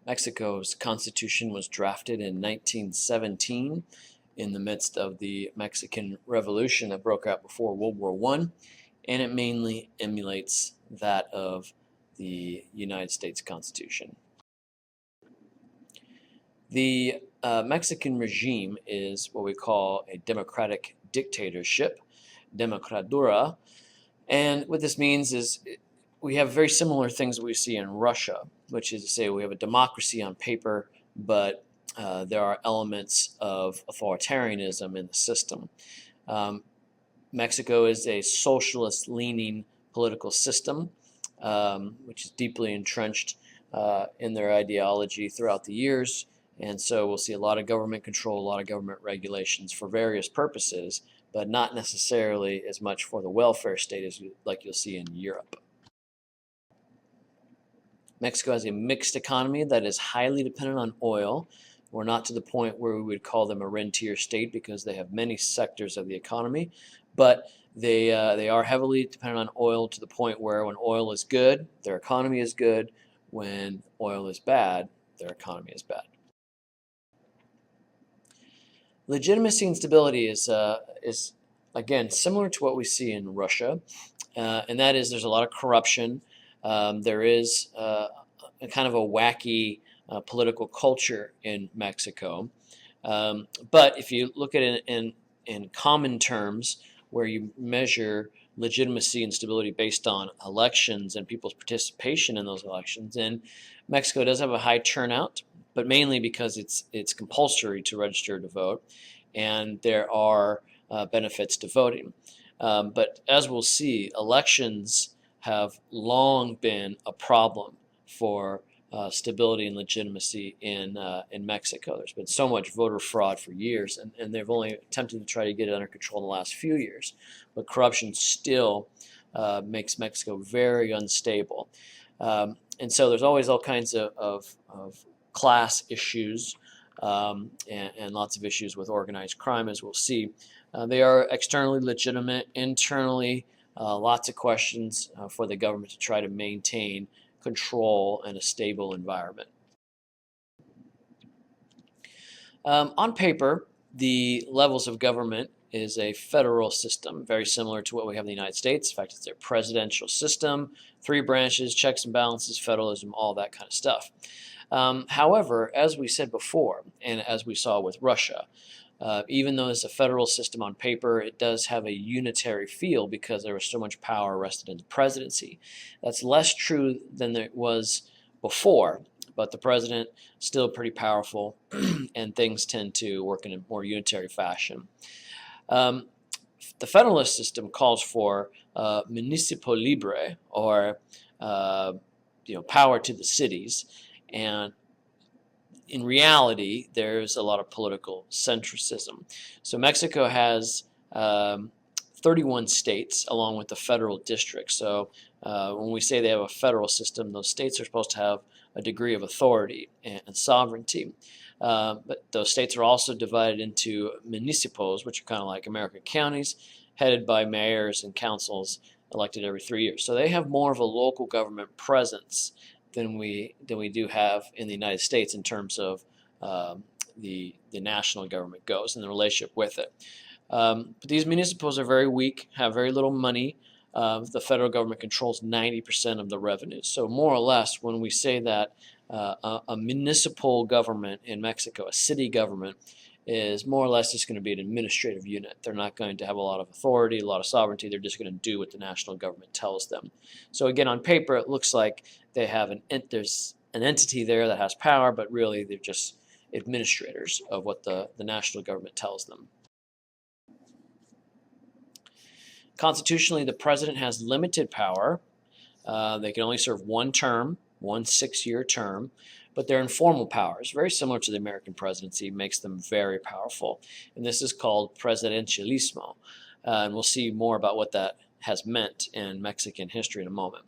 Mexico's constitution was drafted in 1917 in the midst of the Mexican Revolution that broke out before World War I, and it mainly emulates that of the United States Constitution. The Mexican regime is what we call a democratic dictatorship, democradura, and what this means is we have very similar things that we see in Russia, which is to say we have a democracy on paper, but there are elements of authoritarianism in the system. Mexico is a socialist-leaning political system, which is deeply entrenched in their ideology throughout the years. And so we'll see a lot of government control, a lot of government regulations for various purposes, but not necessarily as much for the welfare state as like you'll see in Europe. Mexico has a mixed economy that is highly dependent on oil. We're not to the point where we would call them a rentier state because they have many sectors of the economy, but they are heavily dependent on oil to the point where when oil is good, their economy is good. When oil is bad, their economy is bad. Legitimacy and stability is again similar to what we see in Russia, and that is there's a lot of corruption. There is a kind of a wacky political culture in Mexico, but if you look at it in common terms, where you measure legitimacy and stability based on elections and people's participation in those elections, then Mexico does have a high turnout, but mainly because it's compulsory to register to vote, and there are benefits to voting. But as we'll see, elections have long been a problem for stability and legitimacy in Mexico. There's been so much voter fraud for years, and they've only attempted to try to get it under control in the last few years. But corruption still makes Mexico very unstable. And so there's always all kinds of class issues and lots of issues with organized crime, as we'll see. They are externally legitimate, internally lots of questions for the government to try to maintain control and a stable environment. On paper, the levels of government is a federal system, very similar to what we have in the United States. In fact, it's a presidential system, 3 branches, checks and balances, federalism, all that kind of stuff. However, as we said before, and as we saw with Russia, even though it's a federal system on paper, it does have a unitary feel because there was so much power vested in the presidency. That's less true than it was before, but the president is still pretty powerful, and things tend to work in a more unitary fashion. The federalist system calls for municipio libre, or power to the cities, and in reality, there's a lot of political centricism. So Mexico has 31 states along with the federal district. So when we say they have a federal system, those states are supposed to have a degree of authority and sovereignty. But those states are also divided into municipos, which are kind of like American counties, headed by mayors and councils elected every 3 years. So they have more of a local government presence than we do have in the United States in terms of the national government goes and the relationship with it. But these municipals are very weak, have very little money. The federal government controls 90% of the revenues. So more or less, when we say that a municipal government in Mexico, a city government, is more or less just going to be an administrative unit. They're not going to have a lot of authority, a lot of sovereignty. They're just going to do what the national government tells them. So again, on paper, it looks like they have there's an entity there that has power, but really they're just administrators of what the national government tells them. Constitutionally, the president has limited power. They can only serve one term, one 6-year term, but they're informal powers, very similar to the American presidency, makes them very powerful. And this is called presidencialismo. And we'll see more about what that has meant in Mexican history in a moment.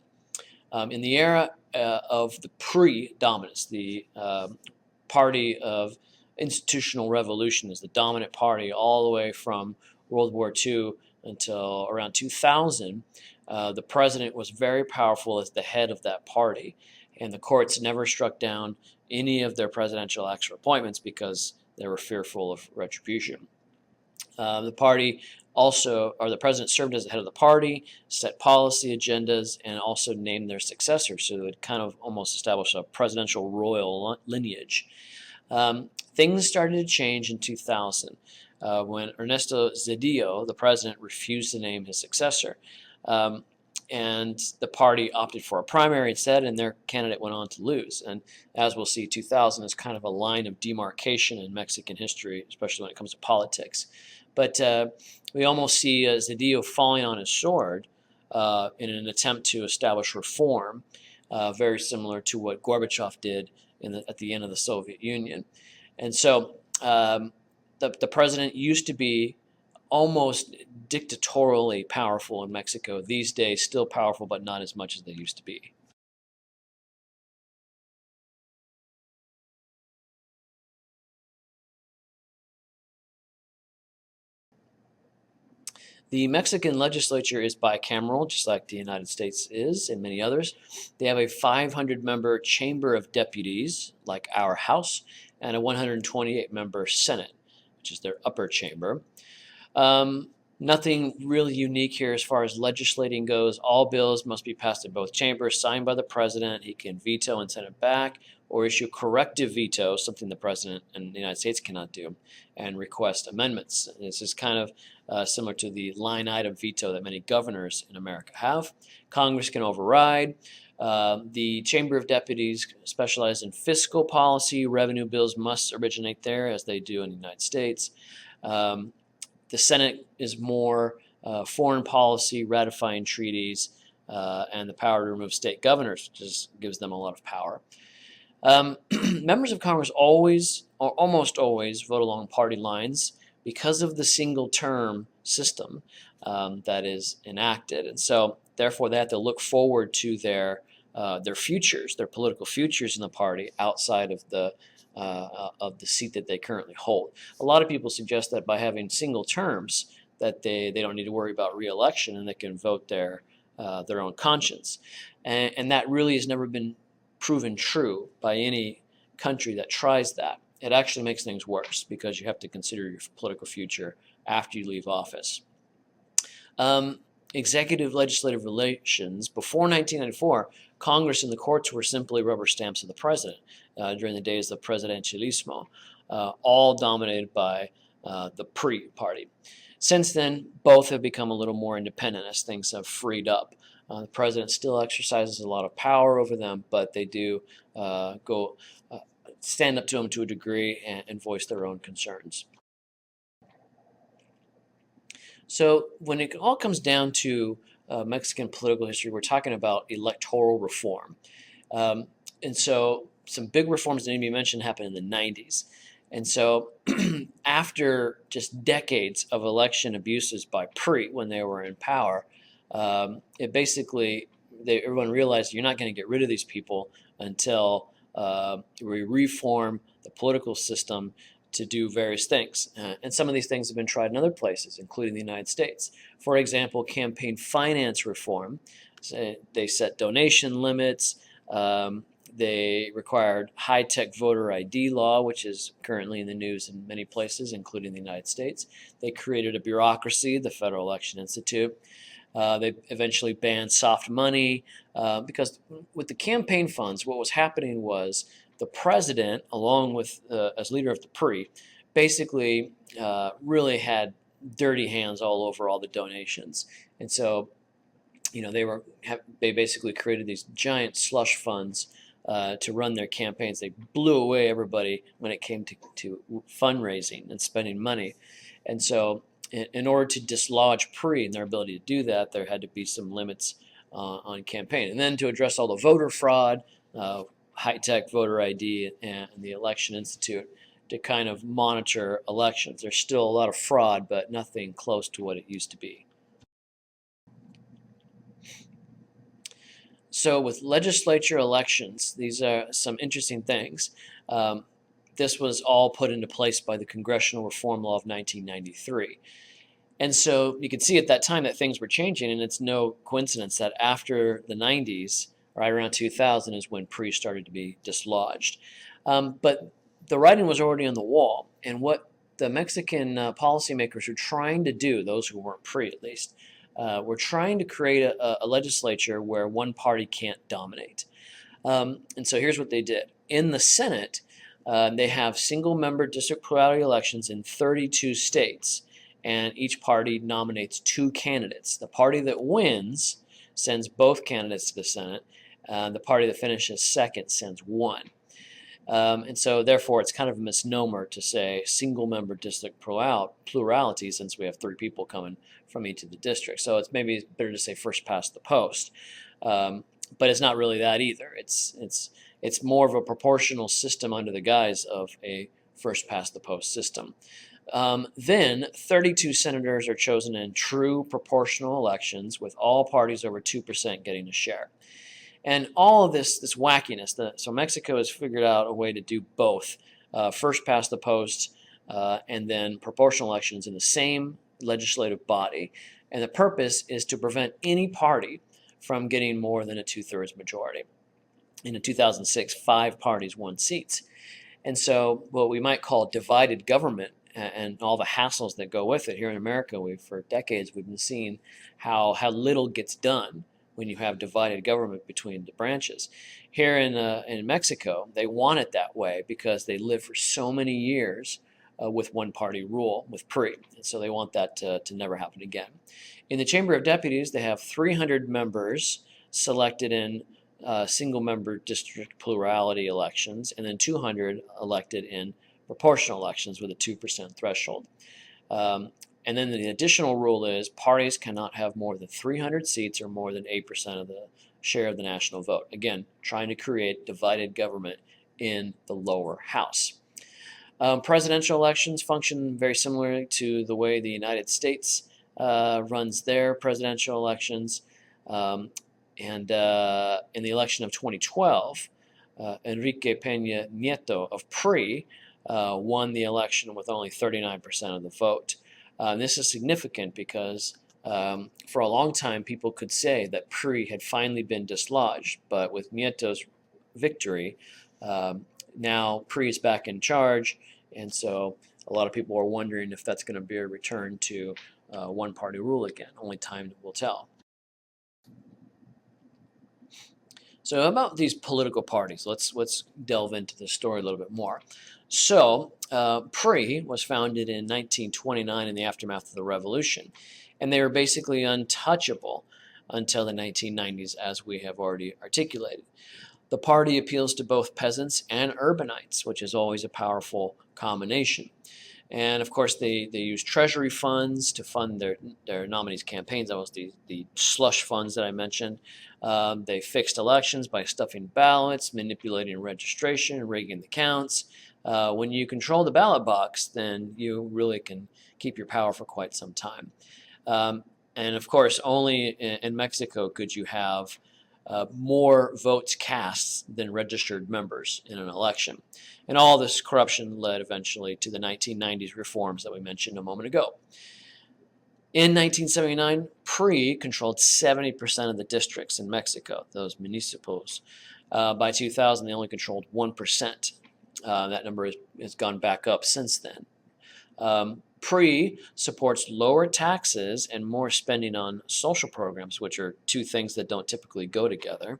In the era of the pre-dominance, the party of institutional revolution is the dominant party all the way from World War II until around 2000. The president was very powerful as the head of that party. and the courts never struck down any of their presidential actual appointments because they were fearful of retribution. The party also, or the president served as the head of the party, set policy agendas, and also named their successors. So it kind of almost established a presidential royal lineage. Things started to change in 2000 when Ernesto Zedillo, the president, refused to name his successor. And the party opted for a primary instead, and their candidate went on to lose. And as we'll see, 2000 is kind of a line of demarcation in Mexican history, especially when it comes to politics. But we almost see Zedillo falling on his sword in an attempt to establish reform, very similar to what Gorbachev did at the end of the Soviet Union. And so the president used to be almost dictatorially powerful in Mexico. These days, still powerful, but not as much as they used to be. The Mexican legislature is bicameral, just like the United States is and many others. They have a 500-member Chamber of Deputies, like our House, and a 128-member Senate, which is their upper chamber. Nothing really unique here as far as legislating goes. All bills must be passed in both chambers, signed by the president. He can veto and send it back, or issue corrective veto, something the president in the United States cannot do, and request amendments. This is kind of similar to the line item veto that many governors in America have. Congress can override. The Chamber of Deputies specialize in fiscal policy. Revenue bills must originate there, as they do in the United States. The Senate is more foreign policy, ratifying treaties, and the power to remove state governors, which just gives them a lot of power. Members of Congress always, or almost always, vote along party lines because of the single-term system that is enacted. And so, therefore, they have to look forward to their futures, their political futures in the party outside of the seat that they currently hold. A lot of people suggest that by having single terms, that they don't need to worry about re-election and they can vote their own conscience. And that really has never been proven true by any country that tries that. It actually makes things worse because you have to consider your political future after you leave office. Executive legislative relations, before 1994, Congress and the courts were simply rubber stamps of the president during the days of presidentialismo, all dominated by the PRI party. Since then, both have become a little more independent as things have freed up. The president still exercises a lot of power over them, but they do stand up to him to a degree and voice their own concerns. So when it all comes down to Mexican political history, we're talking about electoral reform. And so some big reforms that need to be mentioned happened in the 90s. And so after just decades of election abuses by PRI when they were in power, it basically, everyone realized you're not going to get rid of these people until we reform the political system to do various things. And some of these things have been tried in other places, including the United States. For example, campaign finance reform. So they set donation limits. They required high-tech voter ID law, which is currently in the news in many places, including the United States. They created a bureaucracy, the Federal Election Institute. They eventually banned soft money because with the campaign funds, what was happening was the president, along with as leader of the PRI, basically really had dirty hands all over all the donations. And so, you know, they basically created these giant slush funds to run their campaigns. They blew away everybody when it came to fundraising and spending money. And so in order to dislodge PRI and their ability to do that, there had to be some limits on campaign. And then to address all the voter fraud, high-tech voter ID, and the Election Institute to kind of monitor elections. There's still a lot of fraud, but nothing close to what it used to be. So with legislature elections, these are some interesting things. This was all put into place by the Congressional Reform Law of 1993. And so you could see at that time that things were changing, and it's no coincidence that after the 90s, right around 2000 is when PRI started to be dislodged. But the writing was already on the wall, and what the Mexican policymakers were trying to do, those who weren't PRI at least, were trying to create a legislature where one party can't dominate. And so here's what they did. In the Senate, they have single-member district plurality elections in 32 states, and each party nominates 2 candidates. The party that wins sends both candidates to the Senate. The party that finishes second sends 1. And so therefore it's kind of a misnomer to say single-member district plurality, since we have 3 people coming from each of the districts. So it's maybe better to say first past the post. But it's not really that either. It's more of a proportional system under the guise of a first past the post system. Then 32 senators are chosen in true proportional elections, with all parties over 2% getting a share. And all of this wackiness, so Mexico has figured out a way to do both, first past the post and then proportional elections in the same legislative body. And the purpose is to prevent any party from getting more than a 2/3 majority. In 2006, 5 parties won seats. And so what we might call divided government and all the hassles that go with it. Here in America, for decades we've been seeing how little gets done when you have divided government between the branches. Here in Mexico, they want it that way because they lived for so many years with one-party rule, with PRI. And so they want that to never happen again. In the Chamber of Deputies, they have 300 members selected in single-member district plurality elections, and then 200 elected in proportional elections with a 2% threshold. And then the additional rule is parties cannot have more than 300 seats or more than 8% of the share of the national vote. Again, trying to create divided government in the lower house. Presidential elections function very similarly to the way the United States runs their presidential elections. And in the election of 2012, Enrique Peña Nieto of PRI won the election with only 39% of the vote. This is significant because for a long time people could say that PRI had finally been dislodged, but with Nieto's victory, now PRI is back in charge, and so a lot of people are wondering if that's going to be a return to one-party rule again. Only time will tell. So about these political parties, let's delve into the story a little bit more. So PRI was founded in 1929 in the aftermath of the revolution, and they were basically untouchable until the 1990s, as we have already articulated. The party appeals to both peasants and urbanites, which is always a powerful combination. And of course, they use treasury funds to fund their nominees' campaigns. That was the slush funds that I mentioned. They fixed elections by stuffing ballots, manipulating registration, rigging the counts. When you control the ballot box, then you really can keep your power for quite some time. And of course, only in Mexico could you have more votes cast than registered members in an election. And all this corruption led eventually to the 1990s reforms that we mentioned a moment ago. In 1979, PRI controlled 70% of the districts in Mexico, those municipals. By 2000, they only controlled 1%. That number has gone back up since then. PRI supports lower taxes and more spending on social programs, which are 2 things that don't typically go together.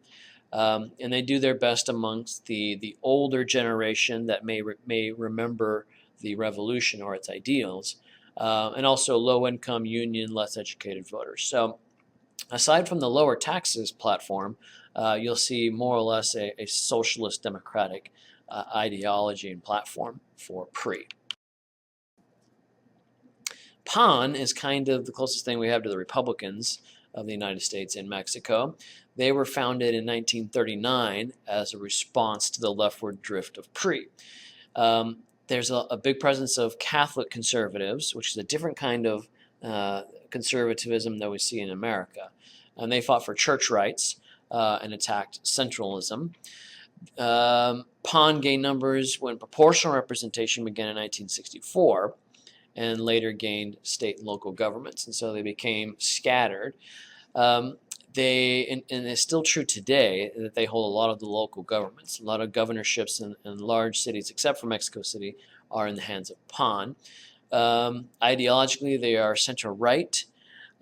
And they do their best amongst the older generation that may remember the revolution or its ideals, and also low-income, union, less educated voters. So aside from the lower taxes platform, you'll see more or less a socialist democratic ideology and platform for PRI. PAN is kind of the closest thing we have to the Republicans of the United States in Mexico. They were founded in 1939 as a response to the leftward drift of PRI. There's a big presence of Catholic conservatives, which is a different kind of conservatism that we see in America. And they fought for church rights and attacked centralism. PAN gained numbers when proportional representation began in 1964 and later gained state and local governments, and so they became scattered. and it's still true today, that they hold a lot of the local governments. A lot of governorships in large cities, except for Mexico City, are in the hands of PAN. Ideologically, they are center-right,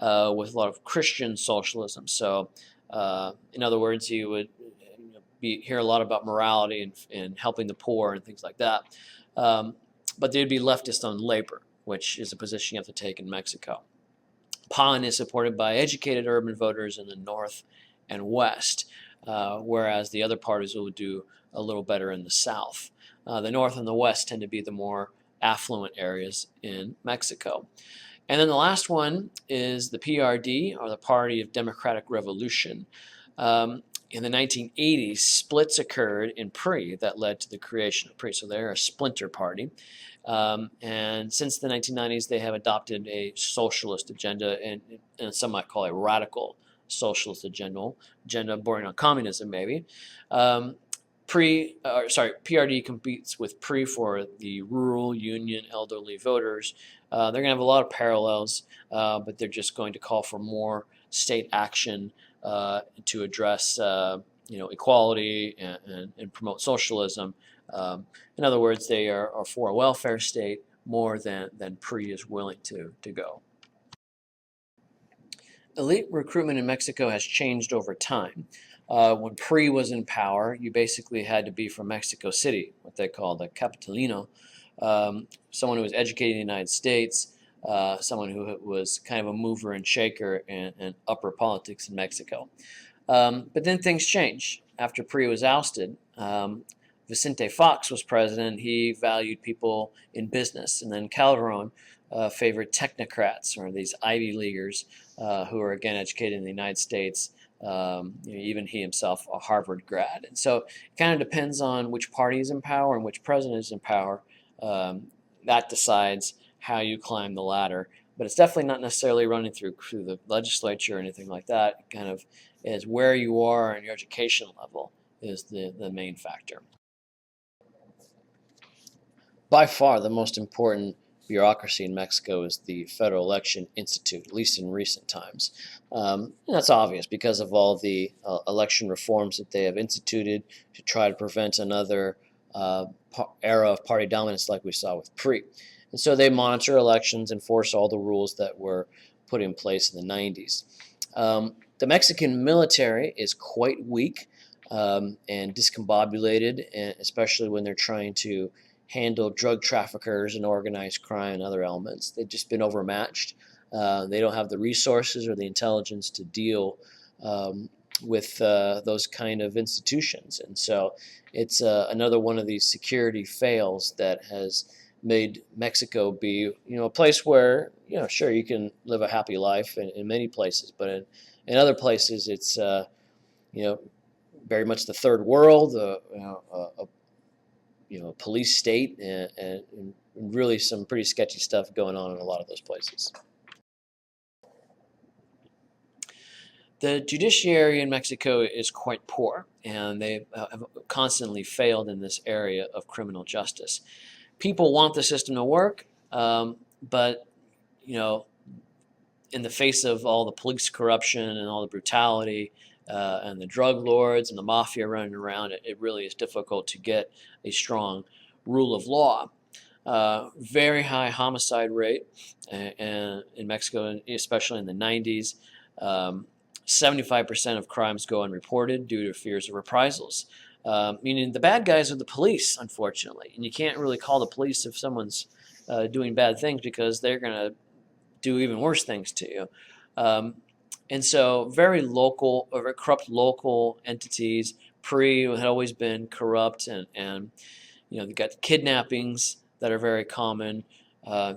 with a lot of Christian socialism. So, in other words, you would hear a lot about morality and helping the poor and things like that. But they'd be leftist on labor, which is a position you have to take in Mexico. PAN is supported by educated urban voters in the north and west, whereas the other parties will do a little better in the south. The north and the west tend to be the more affluent areas in Mexico. And then the last one is the PRD, or the Party of Democratic Revolution. In the 1980s, splits occurred in PRI that led to the creation of PRI. So they're a splinter party. And since the 1990s, they have adopted a socialist agenda, and some might call it a radical socialist agenda bordering on communism, maybe. PRD competes with PRI for the rural, union, elderly voters. They're going to have a lot of parallels, but they're just going to call for more state action to address equality and promote socialism. In other words, they are for a welfare state more than PRI is willing to go. Elite recruitment in Mexico has changed over time. When PRI was in power, you basically had to be from Mexico City, what they call the capitalino, someone who was educated in the United States, someone who was kind of a mover and shaker in upper politics in Mexico. But then things changed. After PRI was ousted, Vicente Fox was president. He valued people in business. And then Calderon favored technocrats, or these Ivy Leaguers who are, again, educated in the United States. Even he himself a Harvard grad. And so it kind of depends on which party is in power and which president is in power. That decides how you climb the ladder. But it's definitely not necessarily running through the legislature or anything like that. It kind of is where you are in your education level is the main factor. By far, the most important bureaucracy in Mexico is the Federal Election Institute, at least in recent times. And that's obvious because of all the election reforms that they have instituted to try to prevent another era of party dominance like we saw with PRI. And so they monitor elections, enforce all the rules that were put in place in the 90s. The Mexican military is quite weak and discombobulated, especially when they're trying to handle drug traffickers and organized crime and other elements. They've just been overmatched. They don't have the resources or the intelligence to deal with those kind of institutions. And so it's another one of these security fails that has made Mexico be, a place where, sure, you can live a happy life in many places, but in other places it's, very much the third world, a police state, and really some pretty sketchy stuff going on in a lot of those places. The judiciary in Mexico is quite poor, and they have constantly failed in this area of criminal justice. People want the system to work, but, in the face of all the police corruption and all the brutality and the drug lords and the mafia running around, it really is difficult to get a strong rule of law. Very high homicide rate in Mexico, especially in the 90s. 75% of crimes go unreported due to fears of reprisals. Meaning the bad guys are the police, unfortunately. And you can't really call the police if someone's doing bad things because they're going to do even worse things to you. And so very local, or very corrupt local entities. PRI had always been corrupt, and you've got kidnappings that are very common.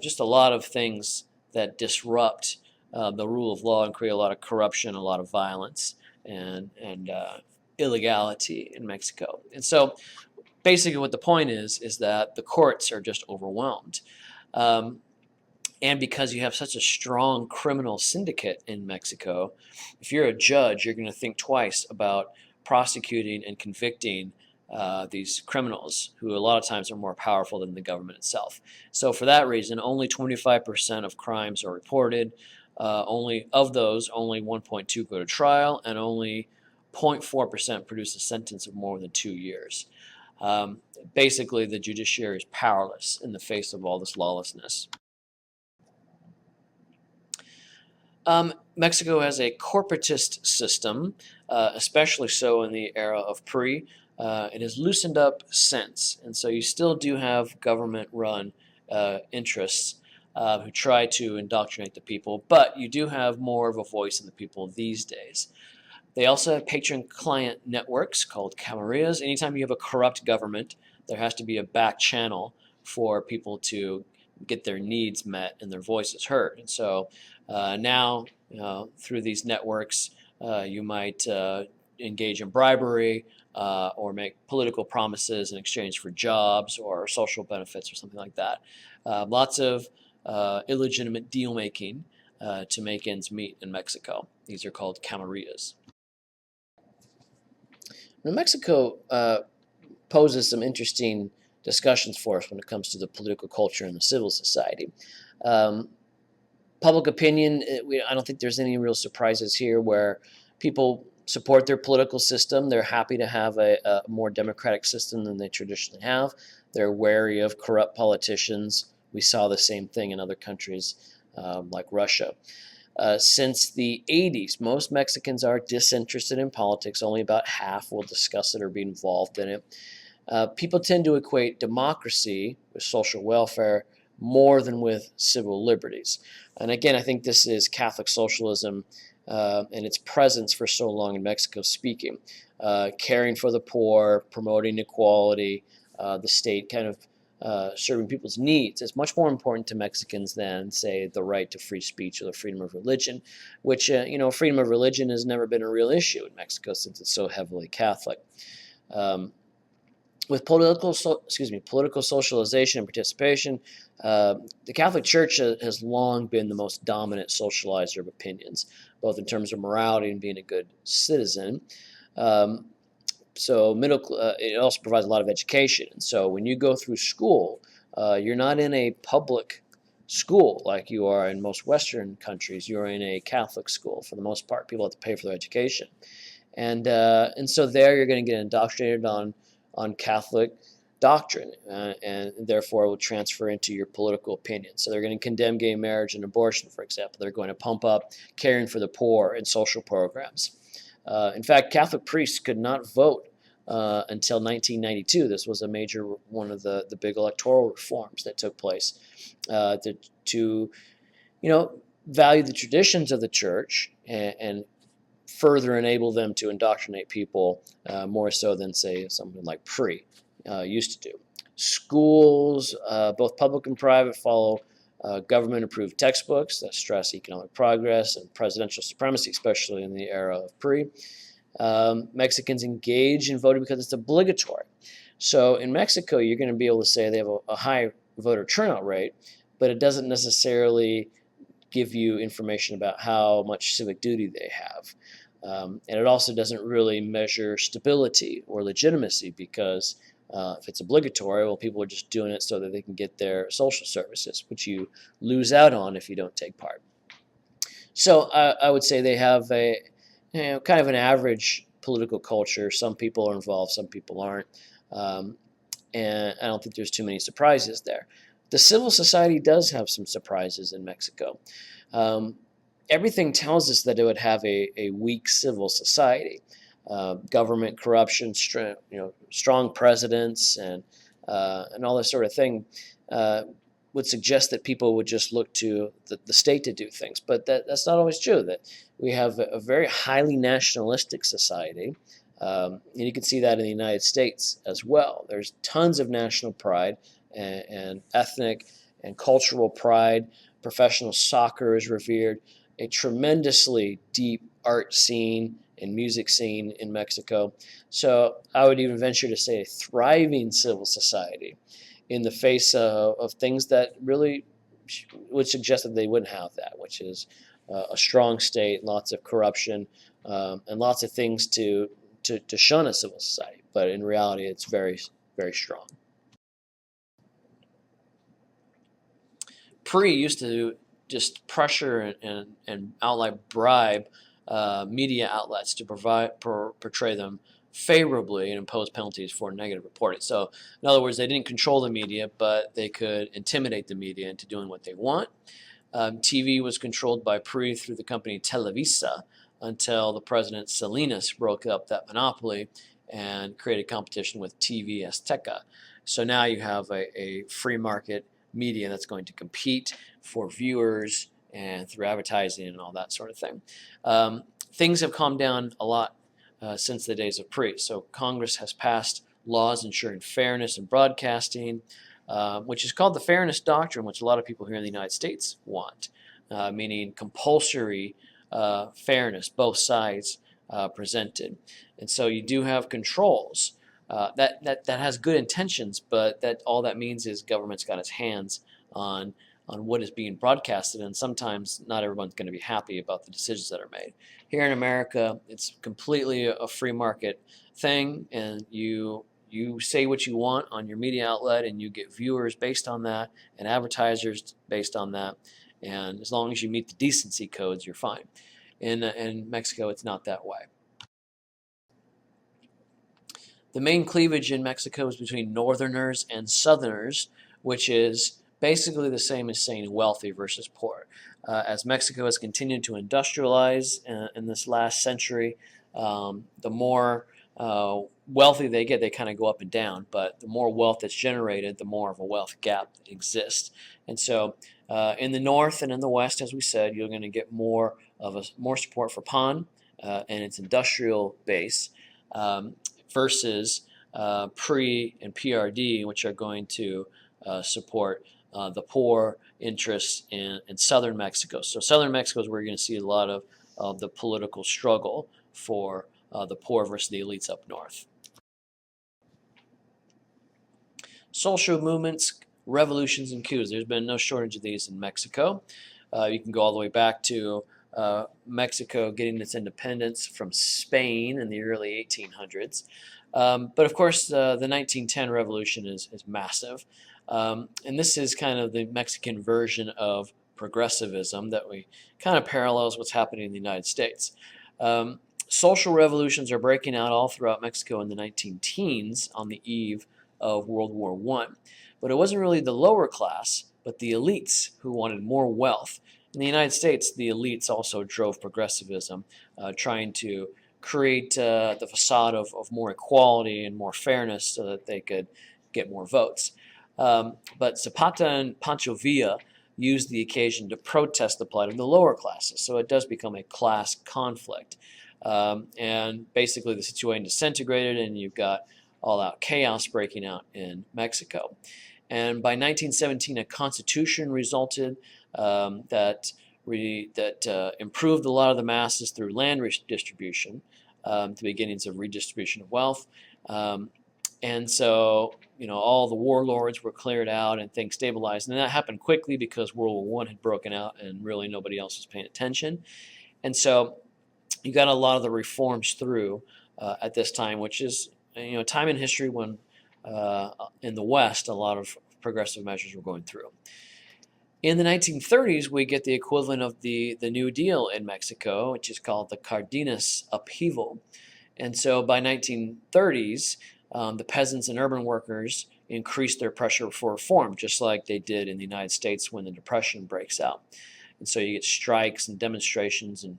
Just a lot of things that disrupt the rule of law and create a lot of corruption, a lot of violence, and illegality in Mexico. And so basically what the point is that the courts are just overwhelmed. And because you have such a strong criminal syndicate in Mexico, if you're a judge, you're going to think twice about prosecuting and convicting these criminals, who a lot of times are more powerful than the government itself. So for that reason, only 25% of crimes are reported. only of those, only 1.2 go to trial, and only 0.4% produce a sentence of more than 2 years. Basically, the judiciary is powerless in the face of all this lawlessness. Mexico has a corporatist system, especially so in the era of PRI. It has loosened up since, and so you still do have government-run interests who try to indoctrinate the people, but you do have more of a voice in the people these days. They also have patron-client networks called camarillas. Anytime you have a corrupt government, there has to be a back channel for people to get their needs met and their voices heard. And so now, through these networks, you might engage in bribery or make political promises in exchange for jobs or social benefits or something like that. Lots of illegitimate deal-making to make ends meet in Mexico. These are called camarillas. Now, Mexico poses some interesting discussions for us when it comes to the political culture and the civil society. Public opinion, I don't think there's any real surprises here where people support their political system. They're happy to have a more democratic system than they traditionally have. They're wary of corrupt politicians. We saw the same thing in other countries like Russia. Since the 80s, most Mexicans are disinterested in politics. Only about half will discuss it or be involved in it. People tend to equate democracy with social welfare more than with civil liberties. And again, I think this is Catholic socialism and its presence for so long in Mexico speaking. Caring for the poor, promoting equality, the state kind of serving people's needs is much more important to Mexicans than, say, the right to free speech or the freedom of religion, which, freedom of religion has never been a real issue in Mexico since it's so heavily Catholic. With political socialization and participation, the Catholic Church has long been the most dominant socializer of opinions, both in terms of morality and being a good citizen. So it also provides a lot of education. And so when you go through school, you're not in a public school like you are in most Western countries. You're in a Catholic school for the most part. People have to pay for their education. And so there you're going to get indoctrinated on Catholic doctrine, and therefore it will transfer into your political opinion. So they're going to condemn gay marriage and abortion, for example. They're going to pump up caring for the poor and social programs. In fact, Catholic priests could not vote until 1992. This was a major one of the big electoral reforms that took place to value the traditions of the church and further enable them to indoctrinate people more so than, say, something like PRI used to do. Schools, both public and private, follow government-approved textbooks that stress economic progress and presidential supremacy, especially in the era of PRI. Mexicans engage in voting because it's obligatory. So in Mexico, you're going to be able to say they have a high voter turnout rate, but it doesn't necessarily give you information about how much civic duty they have. And it also doesn't really measure stability or legitimacy because if it's obligatory, well, people are just doing it so that they can get their social services, which you lose out on if you don't take part. So I would say they have a kind of an average political culture. Some people are involved, some people aren't. And I don't think there's too many surprises there. The civil society does have some surprises in Mexico. Everything tells us that it would have a weak civil society. Government corruption, strong presidents, and all this sort of thing would suggest that people would just look to the state to do things. But that's not always true. That we have a very highly nationalistic society, and you can see that in the United States as well. There's tons of national pride and ethnic and cultural pride. Professional soccer is revered. A tremendously deep art scene and music scene in Mexico. So I would even venture to say a thriving civil society in the face of things that really would suggest that they wouldn't have that, which is a strong state, lots of corruption, and lots of things to shun a civil society. But in reality, it's very, very strong. PRI used to just pressure and outright bribe media outlets to portray them favorably and impose penalties for negative reporting. So, in other words, they didn't control the media, but they could intimidate the media into doing what they want. TV was controlled by PRI through the company Televisa until the president Salinas broke up that monopoly and created competition with TV Azteca. So now you have a free market media that's going to compete for viewers and through advertising and all that sort of thing. Things have calmed down a lot since the days of PRI. So Congress has passed laws ensuring fairness in broadcasting, which is called the Fairness Doctrine, which a lot of people here in the United States want, meaning compulsory fairness, both sides presented. And so you do have controls. That has good intentions, but that all that means is government's got its hands on what is being broadcasted, and sometimes not everyone's going to be happy about the decisions that are made. Here in America, it's completely a free market thing, and you say what you want on your media outlet, and you get viewers based on that, and advertisers based on that, and as long as you meet the decency codes, you're fine. In Mexico, it's not that way. The main cleavage in Mexico is between northerners and southerners, which is basically the same as saying wealthy versus poor. As Mexico has continued to industrialize in this last century, the more wealthy they get, they kind of go up and down, but the more wealth that's generated, the more of a wealth gap exists. And so in the north and in the west, as we said, you're going to get more support for PAN and its industrial base versus PRI and PRD, which are going to support the poor interests in southern Mexico. So southern Mexico is where you're going to see a lot of the political struggle for the poor versus the elites up north. Social movements, revolutions, and coups. There's been no shortage of these in Mexico. You can go all the way back to Mexico getting its independence from Spain in the early 1800s. But of course, the 1910 revolution is massive. And this is kind of the Mexican version of progressivism that we kind of parallels what's happening in the United States. Social revolutions are breaking out all throughout Mexico in the 19-teens on the eve of World War I. But it wasn't really the lower class, but the elites who wanted more wealth. In the United States, the elites also drove progressivism, trying to create the facade of more equality and more fairness so that they could get more votes. But Zapata and Pancho Villa used the occasion to protest the plight of the lower classes, so it does become a class conflict. And basically the situation disintegrated, and you've got all-out chaos breaking out in Mexico. And by 1917, a constitution resulted that improved a lot of the masses through land redistribution, the beginnings of redistribution of wealth. And so, all the warlords were cleared out and things stabilized. And that happened quickly because World War I had broken out and really nobody else was paying attention. And so you got a lot of the reforms through at this time, which is a time in history when in the West a lot of progressive measures were going through. In the 1930s, we get the equivalent of the New Deal in Mexico, which is called the Cardenas upheaval. And so by 1930s, the peasants and urban workers increased their pressure for reform, just like they did in the United States when the Depression breaks out. And so you get strikes and demonstrations and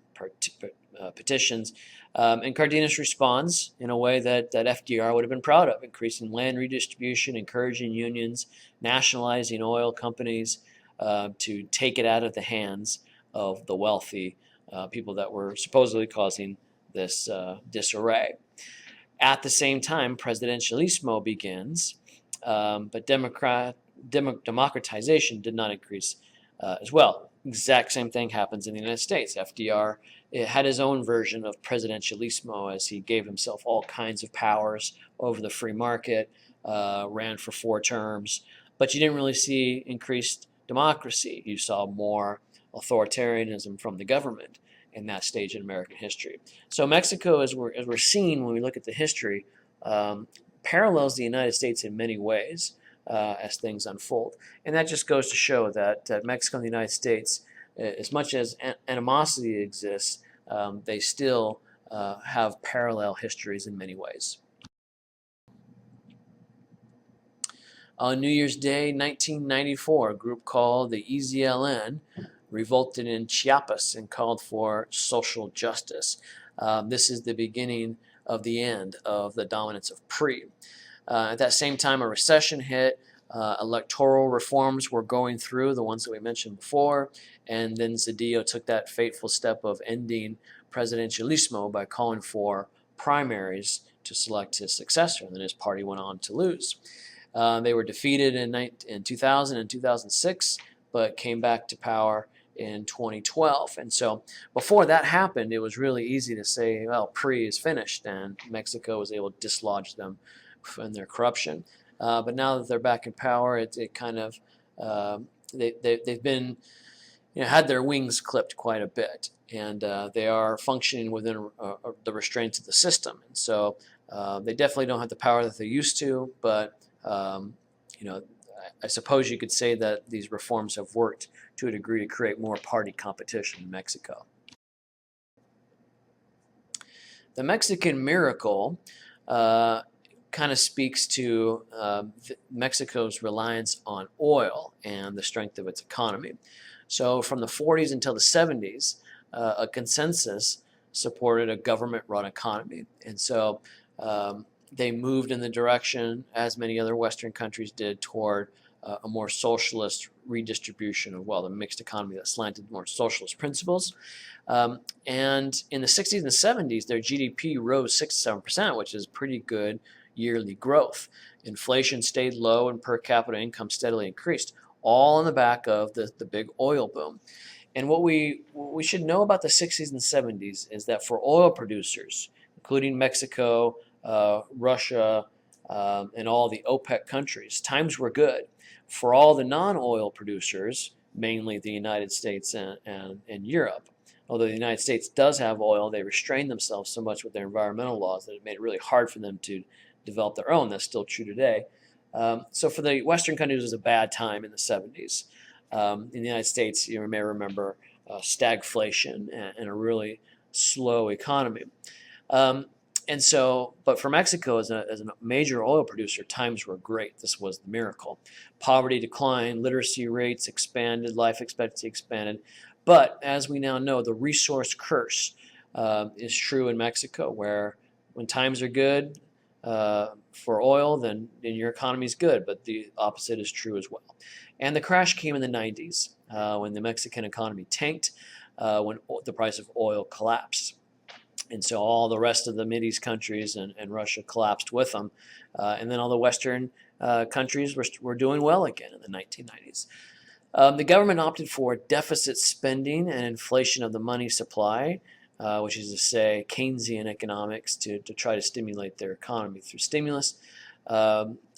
petitions. And Cardenas responds in a way that FDR would have been proud of, increasing land redistribution, encouraging unions, nationalizing oil companies to take it out of the hands of the wealthy people that were supposedly causing this disarray. At the same time, presidentialismo begins, but democratization did not increase as well. Exact same thing happens in the United States. FDR had his own version of presidentialismo as he gave himself all kinds of powers over the free market, ran for 4 terms, but you didn't really see increased democracy. You saw more authoritarianism from the government in that stage in American history. So Mexico, as we're seeing when we look at the history, parallels the United States in many ways as things unfold. And that just goes to show that Mexico and the United States as much as animosity exists, they still have parallel histories in many ways. On New Year's Day 1994, a group called the EZLN revolted in Chiapas and called for social justice. This is the beginning of the end of the dominance of PRI. At that same time, a recession hit. Electoral reforms were going through, the ones that we mentioned before, and then Zedillo took that fateful step of ending presidentialismo by calling for primaries to select his successor, and then his party went on to lose. They were defeated in 2000 and 2006, but came back to power in 2012. And so before that happened, it was really easy to say, well, PRI is finished, and Mexico was able to dislodge them from their corruption. But now that they're back in power, it kind of they've been had their wings clipped quite a bit, and they are functioning within the restraints of the system. And so they definitely don't have the power that they used to, but I suppose you could say that these reforms have worked to a degree to create more party competition in Mexico. The Mexican miracle kind of speaks to Mexico's reliance on oil and the strength of its economy. So from the 40s until the 70s, a consensus supported a government-run economy. And so they moved in the direction, as many other Western countries did, toward a more socialist redistribution of wealth, a mixed economy that slanted more socialist principles. And in the 60s and the 70s, their GDP rose 6 to 7%, which is pretty good yearly growth. Inflation stayed low and per capita income steadily increased, all on the back of the big oil boom. And what we should know about the 60s and 70s is that for oil producers, including Mexico, Russia, and all the OPEC countries, times were good. For all the non-oil producers, mainly the United States and Europe, although the United States does have oil, they restrain themselves so much with their environmental laws that it made it really hard for them to develop their own. That's still true today. So for the Western countries, it was a bad time in the 70s. In the United States, you may remember stagflation and a really slow economy. But for Mexico, as a major oil producer, times were great. This was the miracle. Poverty declined, literacy rates expanded, life expectancy expanded. But as we now know, the resource curse is true in Mexico, where when times are good for oil, then your economy is good, but the opposite is true as well. And the crash came in the 90s when the Mexican economy tanked, when the price of oil collapsed. And so all the rest of the Mideast countries and Russia collapsed with them. And then all the Western countries were doing well again in the 1990s. The government opted for deficit spending and inflation of the money supply, which is to say Keynesian economics, to try to stimulate their economy through stimulus.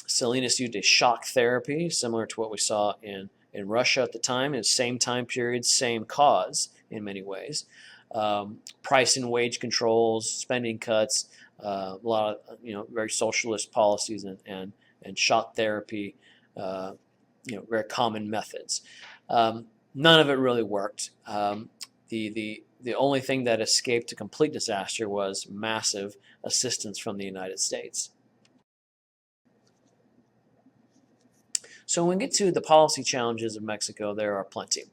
Salinas used a shock therapy, similar to what we saw in Russia at the time. It's same time period, same cause in many ways. Price and wage controls, spending cuts, a lot of very socialist policies and shock therapy, very common methods. None of it really worked. The only thing that escaped a complete disaster was massive assistance from the United States. So when we get to the policy challenges of Mexico, there are plenty.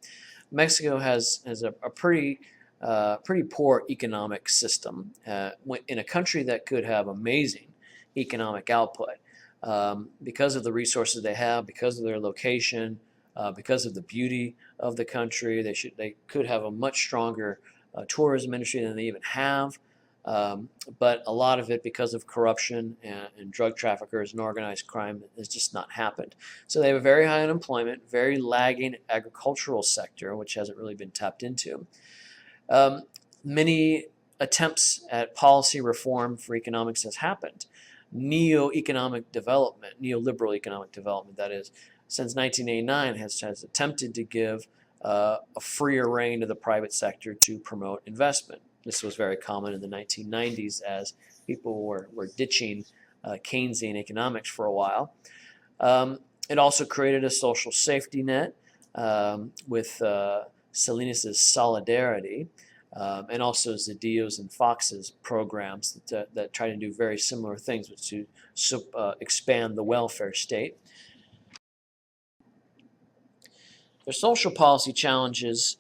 Mexico has a pretty poor economic system in a country that could have amazing economic output. Because of the resources they have, because of their location, because of the beauty of the country, they could have a much stronger tourism industry than they even have. But a lot of it, because of corruption and drug traffickers and organized crime, has just not happened. So they have a very high unemployment, very lagging agricultural sector, which hasn't really been tapped into. Many attempts at policy reform for economics has happened. Neo-economic development, neoliberal economic development, that is, since 1989 has attempted to give a freer rein to the private sector to promote investment. This was very common in the 1990s as people were ditching Keynesian economics for a while. It also created a social safety net with Salinas' Solidarity, and also Zedillo's and Fox's programs that try to do very similar things, which to expand the welfare state. Their social policy challenges,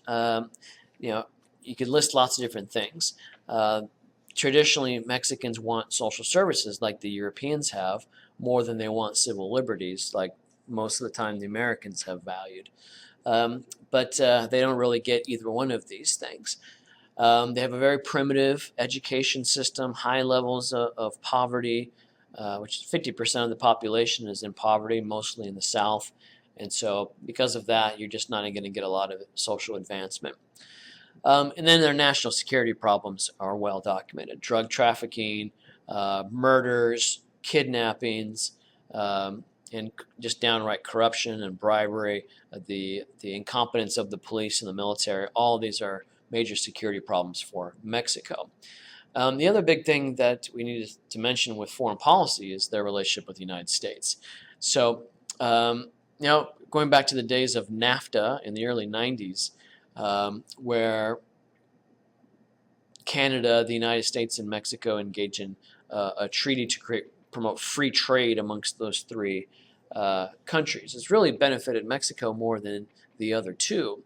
you could list lots of different things. Traditionally, Mexicans want social services like the Europeans have more than they want civil liberties like most of the time the Americans have valued. But they don't really get either one of these things. They have a very primitive education system, high levels of poverty, which 50% of the population is in poverty, mostly in the South. And so because of that, you're just not going to get a lot of social advancement. And then their national security problems are well documented. Drug trafficking, murders, kidnappings, and just downright corruption and bribery, the incompetence of the police and the military. All of these are major security problems for Mexico. The other big thing that we need to mention with foreign policy is their relationship with the United States. So, going back to the days of NAFTA in the early 90s, where Canada, the United States, and Mexico engage in a treaty to promote free trade amongst those three countries. It's really benefited Mexico more than the other two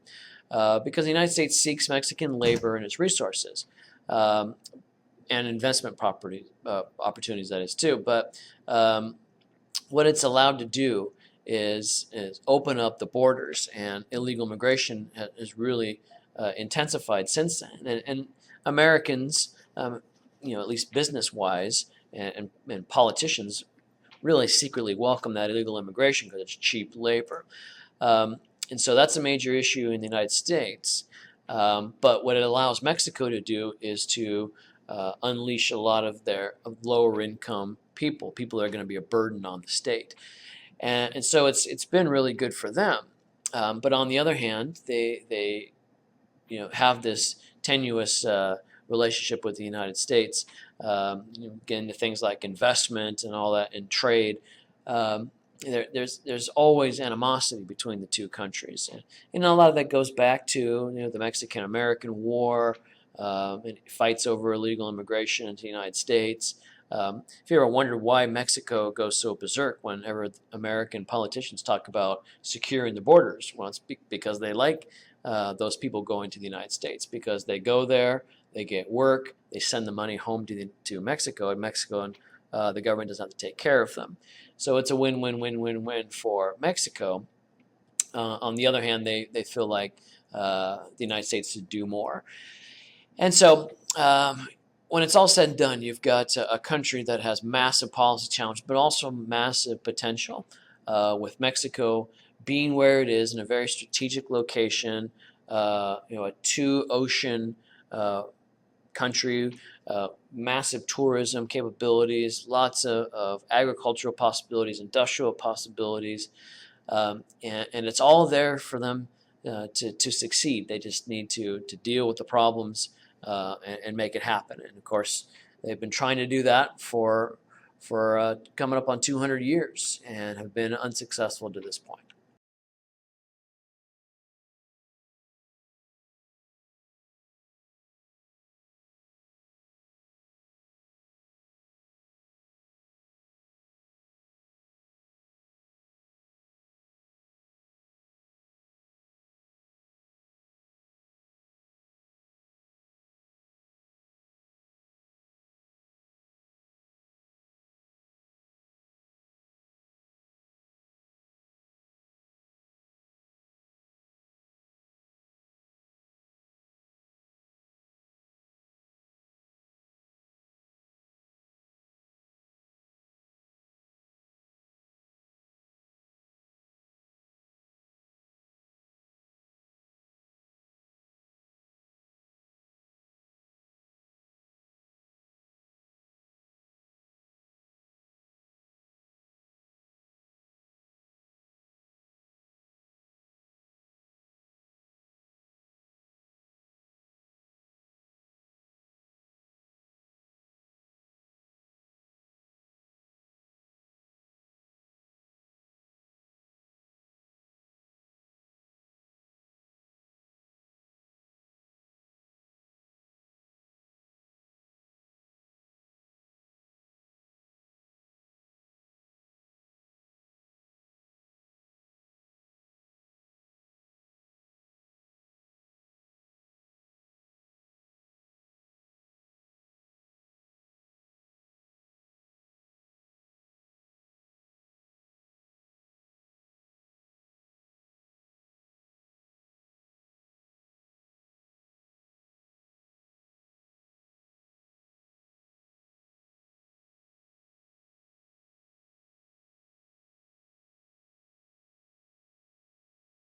because the United States seeks Mexican labor and its resources and investment opportunities, that is, too. But what it's allowed to do is open up the borders, and illegal immigration has really intensified since then. And Americans, at least business-wise, and politicians really secretly welcome that illegal immigration because it's cheap labor. And so that's a major issue in the United States. But what it allows Mexico to do is to unleash a lot of their lower-income people that are going to be a burden on the state. And so it's been really good for them. But on the other hand, they have this tenuous relationship with the United States, get into things like investment and all that, and trade. There's always animosity between the two countries, and a lot of that goes back to the Mexican-American War, and fights over illegal immigration into the United States. If you ever wondered why Mexico goes so berserk whenever American politicians talk about securing the borders, well, it's because they like those people going to the United States, because they go there, they get work, they send the money home to Mexico, and the government doesn't have to take care of them. So it's a win-win-win-win-win for Mexico. On the other hand, they feel like the United States should do more. And so when it's all said and done, you've got a country that has massive policy challenges, but also massive potential, with Mexico being where it is in a very strategic location, a two-ocean country, massive tourism capabilities, lots of agricultural possibilities, industrial possibilities, and it's all there for them to succeed. They just need to deal with the problems and make it happen. And of course, they've been trying to do that for coming up on 200 years and have been unsuccessful to this point.